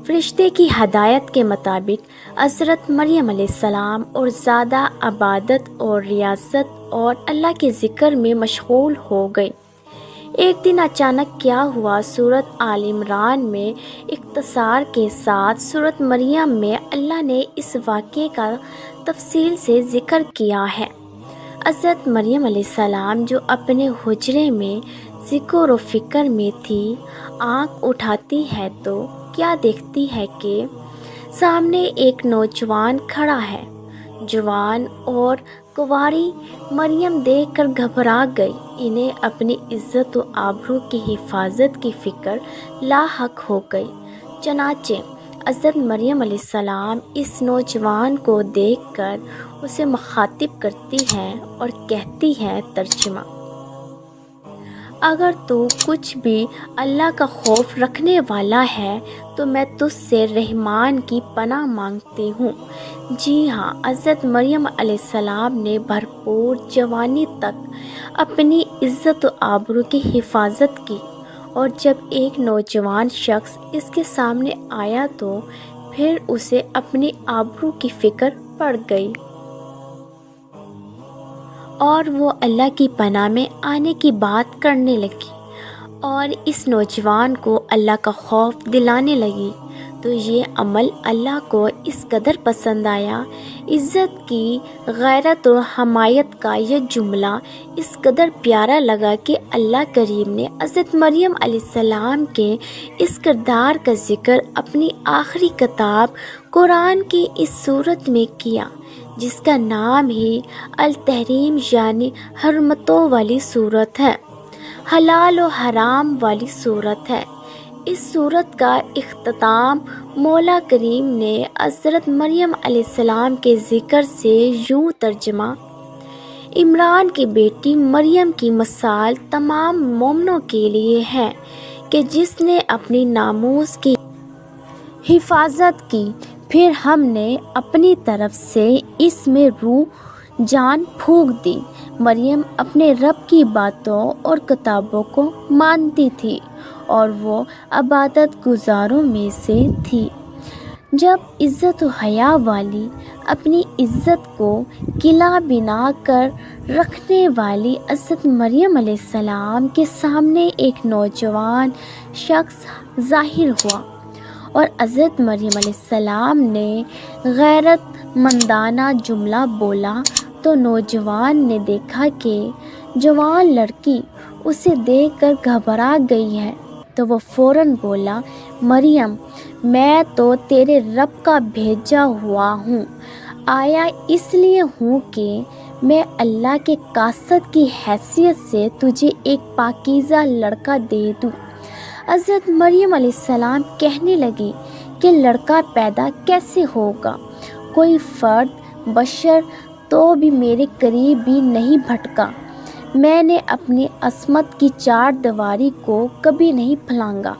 فرشتے کی ہدایت کے مطابق حضرت مریم علیہ السلام اور زیادہ عبادت اور ریاضت اور اللہ کے ذکر میں مشغول ہو گئی۔ ایک دن اچانک کیا ہوا، سورۃ آل عمران میں اختصار کے ساتھ سورۃ مریم میں اللہ نے اس واقعے کا تفصیل سے ذکر کیا ہے۔ حضرت مریم علیہ السلام جو اپنے حجرے میں ذکر و فکر میں تھی، آنکھ اٹھاتی ہے تو کیا دیکھتی ہے کہ سامنے ایک نوجوان کھڑا ہے۔ جوان اور کنواری مریم دیکھ کر گھبرا گئی۔ انہیں اپنی عزت و آبرو کی حفاظت کی فکر لاحق ہو گئی۔ چنانچہ حضرت مریم علیہ السلام اس نوجوان کو دیکھ کر اسے مخاطب کرتی ہیں اور کہتی ہیں، ترجمہ: اگر تو کچھ بھی اللہ کا خوف رکھنے والا ہے تو میں تجھ سے رحمان کی پناہ مانگتی ہوں۔ جی ہاں، حضرت مریم علیہ السلام نے بھرپور جوانی تک اپنی عزت و آبرو کی حفاظت کی، اور جب ایک نوجوان شخص اس کے سامنے آیا تو پھر اسے اپنی آبرو کی فکر پڑ گئی اور وہ اللہ کی پناہ میں آنے کی بات کرنے لگی اور اس نوجوان کو اللہ کا خوف دلانے لگی۔ تو یہ عمل اللہ کو اس قدر پسند آیا، عزت کی غیرت و حمایت کا یہ جملہ اس قدر پیارا لگا کہ اللہ کریم نے حضرت مریم علیہ السلام کے اس کردار کا ذکر اپنی آخری کتاب قرآن کی اس صورت میں کیا، جس کا نام ہی التحریم یعنی حرمتوں والی صورت ہے، حلال و حرام والی صورت ہے۔ اس صورت کا اختتام مولا کریم نے حضرت مریم علیہ السلام کے ذکر سے یوں ترجمہ: عمران کی بیٹی مریم کی مثال تمام مومنوں کے لیے ہے کہ جس نے اپنی ناموس کی حفاظت کی، پھر ہم نے اپنی طرف سے اس میں روح جان پھونک دی۔ مریم اپنے رب کی باتوں اور کتابوں کو مانتی تھی اور وہ عبادت گزاروں میں سے تھی۔ جب عزت و حیا والی، اپنی عزت کو قلعہ بنا کر رکھنے والی حضرت مریم علیہ السلام کے سامنے ایک نوجوان شخص ظاہر ہوا اور حضرت مریم علیہ السلام نے غیرت مندانہ جملہ بولا تو نوجوان نے دیکھا کہ جوان لڑکی اسے دیکھ کر گھبرا گئی ہے، تو وہ فوراً بولا، مریم، میں تو تیرے رب کا بھیجا ہوا ہوں، آیا اس لیے ہوں کہ میں اللہ کے قاصد کی حیثیت سے تجھے ایک پاکیزہ لڑکا دے دوں۔ حضرت مریم علیہ السلام کہنے لگی کہ لڑکا پیدا کیسے ہوگا؟ کوئی فرد بشر تو بھی میرے قریب بھی نہیں بھٹکا، میں نے اپنی عصمت کی چار دیواری کو کبھی نہیں پھلانگا،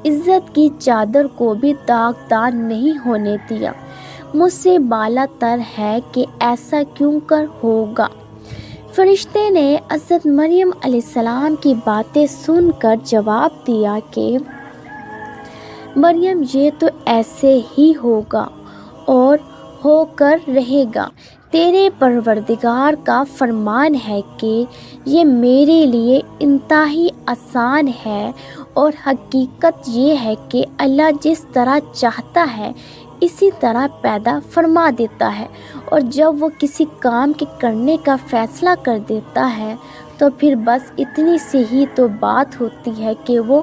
عزت کی چادر کو بھی داغدار نہیں ہونے دیا، مجھ سے بالا تر ہے کہ ایسا کیوں کر ہوگا۔ فرشتے نے حضرت مریم علیہ السلام کی باتیں سن کر جواب دیا کہ مریم، یہ تو ایسے ہی ہوگا اور ہو کر رہے گا، تیرے پروردگار کا فرمان ہے کہ یہ میرے لیے انتہائی آسان ہے، اور حقیقت یہ ہے کہ اللہ جس طرح چاہتا ہے اسی طرح پیدا فرما دیتا ہے، اور جب وہ کسی کام کے کرنے کا فیصلہ کر دیتا ہے تو پھر بس اتنی سی ہی تو بات ہوتی ہے کہ وہ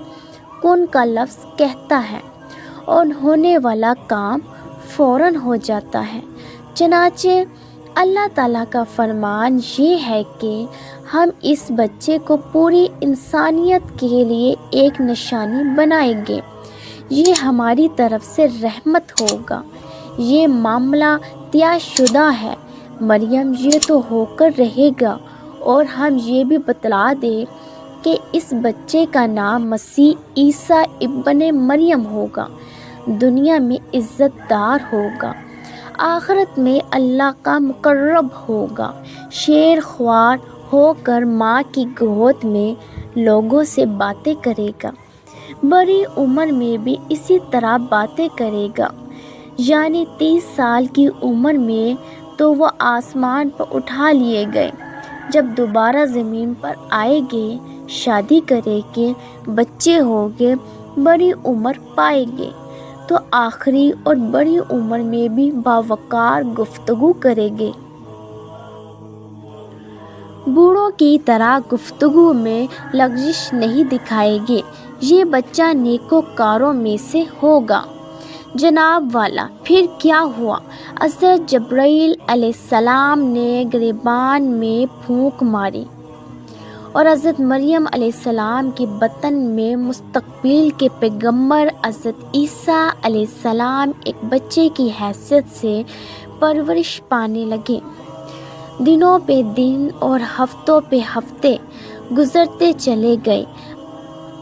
کن کا لفظ کہتا ہے اور ہونے والا کام فوراً ہو جاتا ہے۔ چنانچہ اللہ تعالیٰ کا فرمان یہ ہے کہ ہم اس بچے کو پوری انسانیت کے لیے ایک نشانی بنائیں گے، یہ ہماری طرف سے رحمت ہوگا، یہ معاملہ طے شدہ ہے۔ مریم، یہ تو ہو کر رہے گا، اور ہم یہ بھی بتلا دیں کہ اس بچے کا نام مسیح عیسیٰ ابن مریم ہوگا، دنیا میں عزت دار ہوگا، آخرت میں اللہ کا مقرب ہوگا، شیر خوار ہو کر ماں کی گود میں لوگوں سے باتیں کرے گا، بڑی عمر میں بھی اسی طرح باتیں کرے گا، یعنی 30 سال کی عمر میں تو وہ آسمان پر اٹھا لیے گئے، جب دوبارہ زمین پر آئے گے، شادی کرے گے، بچے ہوں گے، بڑی عمر پائیں گے، تو آخری اور بڑی عمر میں بھی باوقار گفتگو کرے گے۔ بوڑھوں کی طرح گفتگو میں لغزش نہیں دکھائے گے۔ یہ بچہ نیکوکاروں میں سے ہوگا۔ جناب والا، پھر کیا ہوا؟ حضرت جبرائیل علیہ السلام نے گریبان میں پھونک ماری اور حضرت مریم علیہ السلام کے بطن میں مستقبل کے پیغمبر حضرت عیسیٰ علیہ السلام ایک بچے کی حیثیت سے پرورش پانے لگے۔ دنوں پہ دن اور ہفتوں پہ ہفتے گزرتے چلے گئے۔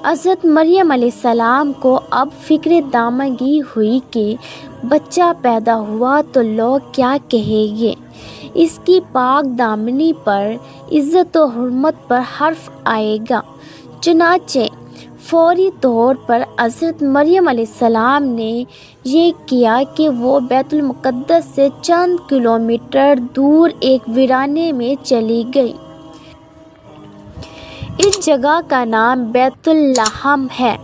حضرت مریم علیہ السلام کو اب فکر دامنگی ہوئی کہ بچہ پیدا ہوا تو لوگ کیا کہیں گے، اس کی پاک دامنی پر عزت و حرمت پر حرف آئے گا۔ چنانچہ فوری طور پر حضرت مریم علیہ السلام نے یہ کیا کہ وہ بیت المقدس سے چند کلومیٹر دور ایک ویرانے میں چلی گئی۔ اس جگہ کا نام بیت لحم ہے۔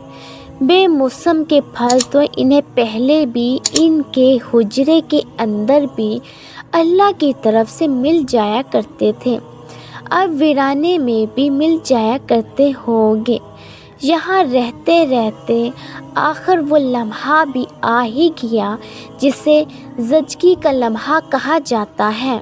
بے موسم کے پھل تو انہیں پہلے بھی ان کے حجرے کے اندر بھی اللہ کی طرف سے مل جایا کرتے تھے، اب ویرانے میں بھی مل جایا کرتے ہوں گے۔ یہاں رہتے رہتے آخر وہ لمحہ بھی آ ہی گیا جسے زچگی کا لمحہ کہا جاتا ہے۔